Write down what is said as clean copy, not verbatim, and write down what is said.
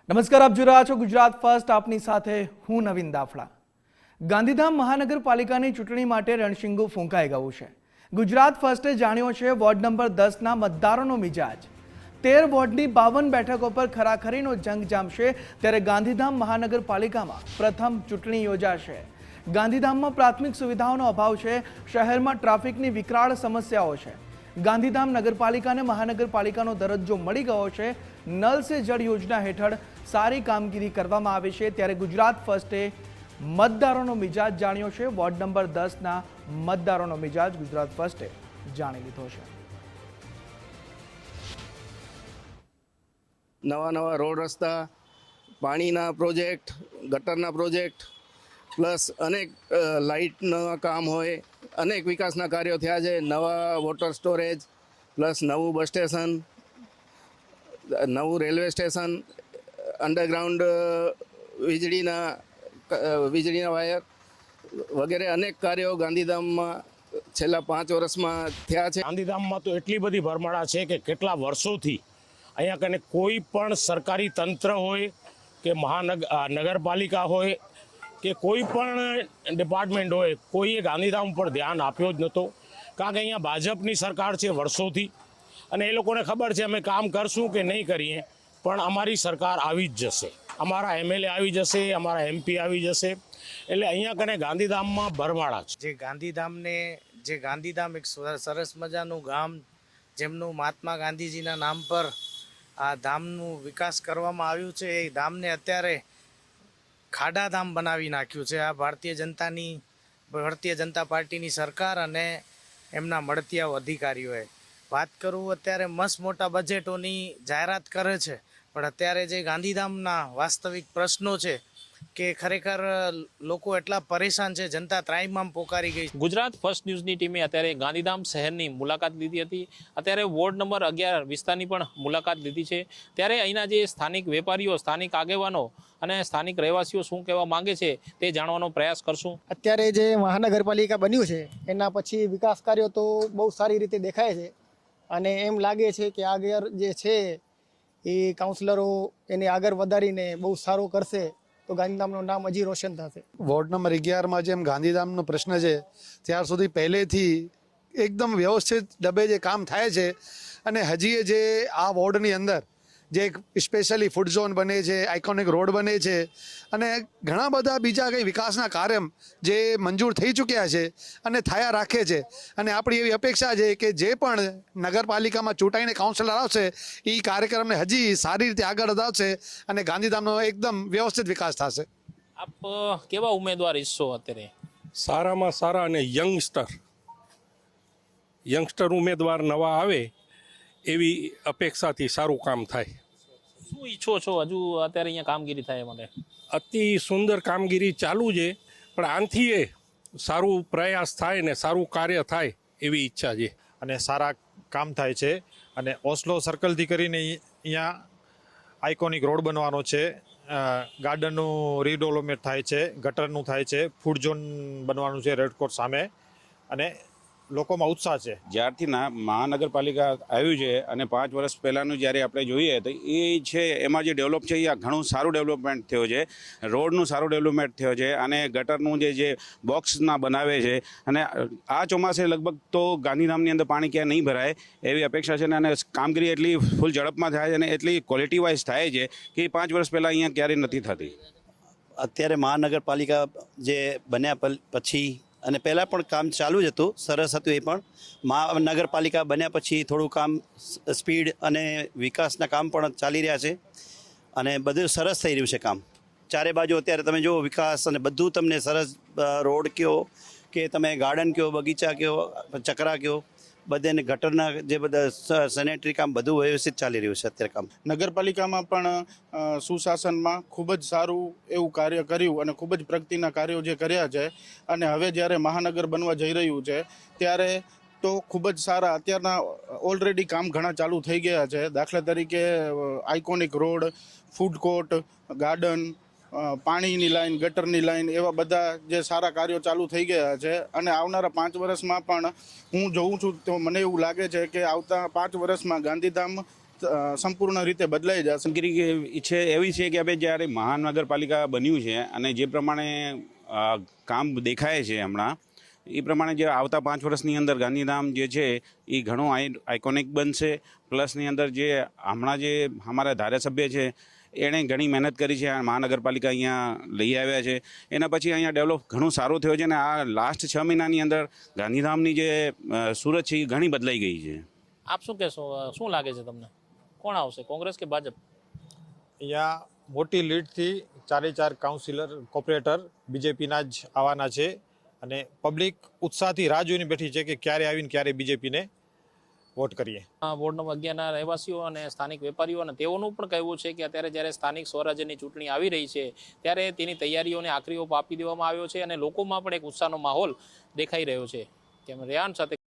નમસ્કાર, આપ જોઈ રહ્યા છો ગુજરાત ફર્સ્ટ. આપની સાથે હું નવીન દાફડા. ગાંધીધામ મહાનગરપાલિકાની ચૂંટણી માટે રણશીંગું ફૂંકાઈ ગયું છે. ગુજરાત ફર્સ્ટે જાણ્યો છે વોર્ડ નંબર 10ના મતદારોનો મિજાજ. 13 વોર્ડની 52 બેઠકો પર ખરાખરીનો જંગ જામશે, ત્યારે ગાંધીધામ મહાનગરપાલિકામાં પ્રથમ ચૂંટણી યોજાશે. ગાંધીધામમાં પ્રાથમિક સુવિધાઓનો અભાવ છે. શહેરમાં ટ્રાફિકની વિકરાળ સમસ્યાઓ છે. ગાંધીધામ નગરપાલિકાને મહાનગરપાલિકાનો દરજ્જો મળી ગયો છે. નલ સે જળ યોજના હેઠળ સારી કામગીરી કરવામાં આવે છે, ત્યારે ગુજરાત ફર્સ્ટે મતદારોનો મિજાજ જાણ્યો છે. વોર્ડ નંબર 10ના મતદારોનો મિજાજ ગુજરાત ફર્સ્ટે જાણી લીધો છે. નવા રોડ રસ્તા, પાણીના પ્રોજેક્ટ, ગટરના પ્રોજેક્ટ, પ્લસ અનેક લાઇટના કામ હોય, અનેક વિકાસના કાર્યો થયા છે. નવા વોટર સ્ટોરેજ, પ્લસ નવું બસ સ્ટેશન, નવું રેલવે સ્ટેશન, અંડરગ્રાઉન્ડ વીજળીના વાયર વગેરે અનેક કાર્યો ગાંધીધામમાં છેલ્લા 5 વર્ષમાં થયા છે. ગાંધીધામમાં તો એટલી બધી ભરમાળા છે કે કેટલા વર્ષોથી અહીંયા કને કોઈ પણ સરકારી તંત્ર હોય કે નગરપાલિકા હોય કે કોઈ પણ ડિપાર્ટમેન્ટ હોય, કોઈએ ગાંધીધામ પર ધ્યાન આપ્યો જ નહોતો. કારણ કે અહીંયા ભાજપની સરકાર છે વર્ષોથી, અને એ લોકોને ખબર છે અમે કામ કરશું કે નહીં કરીએ, પણ અમારી સરકાર આવી જ જશે, અમારા એમએલએ આવી જશે, અમારા એમપી આવી જશે. એટલે અહીંયા કને ગાંધીધામમાં ભરમાળા છે. જે ગાંધીધામ એક સરસ મજાનું ગામ, જેમનું મહાત્મા ગાંધીજીના નામ પર આ ધામનું વિકાસ કરવામાં આવ્યું છે, એ ધામને અત્યારે ખાડાધામ બનાવી નાખ્યું છે. આ ભારતીય જનતા પાર્ટીની સરકાર અને એમના મળતિયાઓ અધિકારીઓએ. વાત કરું, અત્યારે મસ્ત મોટા બજેટોની જાહેરાત કરે છે, પણ અત્યારે જે ગાંધીધામના વાસ્તવિક પ્રશ્નો છે કે ખરેખર લોકો એટલા પરેશાન છે, જનતા ત્રાહિમામ પોકારી ગઈ. ગુજરાત ફર્સ્ટ ન્યૂઝની ટીમે અત્યારે ગાંધીધામ શહેરની મુલાકાત લીધી હતી. અત્યારે વોર્ડ નંબર 11 વિસ્તારની પણ મુલાકાત લીધી છે. ત્યારે અહીંના જે સ્થાનિક વેપારીઓ, સ્થાનિક આગેવાનો અને સ્થાનિક રહેવાસીઓ શું કહેવા માંગે છે તે જાણવાનો પ્રયાસ કરશું. અત્યારે જે મહાનગરપાલિકા બન્યું છે એના પછી વિકાસ કાર્યો તો બહુ સારી રીતે દેખાય છે, અને એમ લાગે છે કે આગળ જે છે એ કાઉન્સિલરો એને આગળ વધારીને બહુ સારું કરશે તો ગાંધીધામનું નામ હજી રોશન થશે. વોર્ડ નંબર 11માં જેમ ગાંધીધામનો પ્રશ્ન છે, ત્યાર સુધી પહેલેથી એકદમ વ્યવસ્થિત ડબે જે કામ થાય છે, અને હજી જે આ વોર્ડની અંદર જે સ્પેશિયલી ફૂડ ઝોન બને છે, આઇકોનિક રોડ બને છે, અને ઘણા બધા બીજા કંઈ વિકાસના કાર્ય જે મંજૂર થઈ ચૂક્યા છે અને થયા રાખે છે. અને આપણી એવી અપેક્ષા છે કે જે પણ નગરપાલિકામાં ચૂંટાઈને કાઉન્સિલર આવશે એ કાર્યક્રમને હજી સારી રીતે આગળ વધારશે અને ગાંધીધામનો એકદમ વ્યવસ્થિત વિકાસ થશે. આપ કેવા ઉમેદવાર ઈચ્છો અત્યારે? સારામાં સારા અને યંગસ્ટર ઉમેદવાર નવા આવે એવી અપેક્ષાથી સારું કામ થાય. શું ઈચ્છો છો હજુ અત્યારે અહીંયા કામગીરી થાય માટે? અતિ સુંદર કામગીરી ચાલુ છે, પણ આનાથી એ સારું પ્રયાસ થાય ને સારું કાર્ય થાય એવી ઈચ્છા છે. અને સારા કામ થાય છે. અને ઓસ્લો સર્કલથી કરીને અહીંયા આઇકોનિક રોડ બનવાનો છે, ગાર્ડનનું રીડેવલપમેન્ટ થાય છે, ગટરનું થાય છે, ફૂડ ઝોન બનવાનું છે રેડકોટ સામે, અને લોકોમાં ઉત્સાહ છે. જ્યારથી મહાનગરપાલિકા આવ્યું છે અને 5 વર્ષ પહેલાંનું જ્યારે આપણે જોઈએ તો એ છે એમાં જે ડેવલપ છે એ ઘણું સારું ડેવલપમેન્ટ થયો છે. રોડનું સારું ડેવલપમેન્ટ થયો છે, અને ગટરનું જે બોક્સના બનાવે છે, અને આ ચોમાસે લગભગ તો ગાંધીધામની અંદર પાણી ક્યાંય નહીં ભરાય એવી અપેક્ષા છે. અને કામગીરી એટલી ફૂલ ઝડપમાં થાય છે અને એટલી ક્વોલિટી વાઇઝ થાય છે કે 5 વર્ષ પહેલાં અહીંયા ક્યારેય નથી થતી. અત્યારે મહાનગરપાલિકા જે બન્યા પછી અને પહેલાં પણ કામ ચાલુ જ હતું, સરસ હતું. એ પણ મહાનગરપાલિકા બન્યા પછી થોડું કામ સ્પીડ અને વિકાસના કામ પણ ચાલી રહ્યા છે, અને બધું સરસ થઈ રહ્યું છે કામ. ચારે બાજુ અત્યારે તમે જુઓ વિકાસ, અને બધું તમને સરસ રોડ કહો કે તમે ગાર્ડન કહો, બગીચા કહો, ચકરા કહો, બધે ગટરના જે બધા સેનેટરી કામ બધું વ્યવસ્થિત ચાલી રહ્યું છે અત્યારે કામ. નગરપાલિકામાં પણ સુશાસનમાં ખૂબ જ સારું એવું કાર્ય કર્યું અને ખૂબ જ પ્રગતિના કાર્યો જે કર્યા છે, અને હવે જ્યારે મહાનગર બનવા જઈ રહ્યું છે ત્યારે તો ખૂબ જ સારા અત્યારના ઓલરેડી કામ ઘણા ચાલુ થઈ ગયા છે. દાખલા તરીકે iconic road, food court, garden, પાણીની લાઈન, ગટરની લાઈન, એવા બધા જે સારા કાર્યો ચાલુ થઈ ગયા છે. અને આવનારા 5 વર્ષમાં પણ હું જોઉં છું તો મને એવું લાગે છે કે આવતા 5 વર્ષમાં ગાંધીધામ સંપૂર્ણ રીતે બદલાઈ જશે. કામગીરી છે એવી છે કે હવે જ્યારે મહાનગરપાલિકા બન્યું છે અને જે પ્રમાણે કામ દેખાય છે હમણાં એ પ્રમાણે જે આવતા 5 વર્ષની અંદર ગાંધીધામ જે છે એ ઘણો આઇકોનિક બનશે. પ્લસની અંદર જે હમણાં જે અમારા ધારાસભ્ય છે એણે ઘણી મહેનત કરી છે. મહાનગરપાલિકા અહીંયા લઈ આવ્યા છે. એના પછી અહીંયા ડેવલપ ઘણું સારું થયું છે અને આ લાસ્ટ 6 મહિનાની અંદર ગાંધીધામની જે સુરત છે એ ઘણી બદલાઈ ગઈ છે. આપ શું કહેશો, શું લાગે છે તમને, કોણ આવશે, કોંગ્રેસ કે ભાજપ? અહીંયા મોટી લીડથી 4 કાઉન્સિલર કોર્પોરેટર બીજેપીના જ આવવાના છે અને પબ્લિક ઉત્સાહથી રાહ જોઈને બેઠી છે કે ક્યારે આવીને ક્યારે બીજેપીને વોટ કરીએ. વોર્ડ નંબર 11ના રહેવાસીઓ અને સ્થાનિક વેપારીઓ અને તેઓનું પણ કહેવું છે કે અત્યારે જ્યારે સ્થાનિક સ્વરાજ્યની ચૂંટણી આવી રહી છે ત્યારે તેની તૈયારીઓને આખરી ઓપ આપી દેવામાં આવ્યો છે અને લોકોમાં પણ એક ઉત્સાહનો માહોલ દેખાઈ રહ્યો છે. કેમ રેહાન સાથે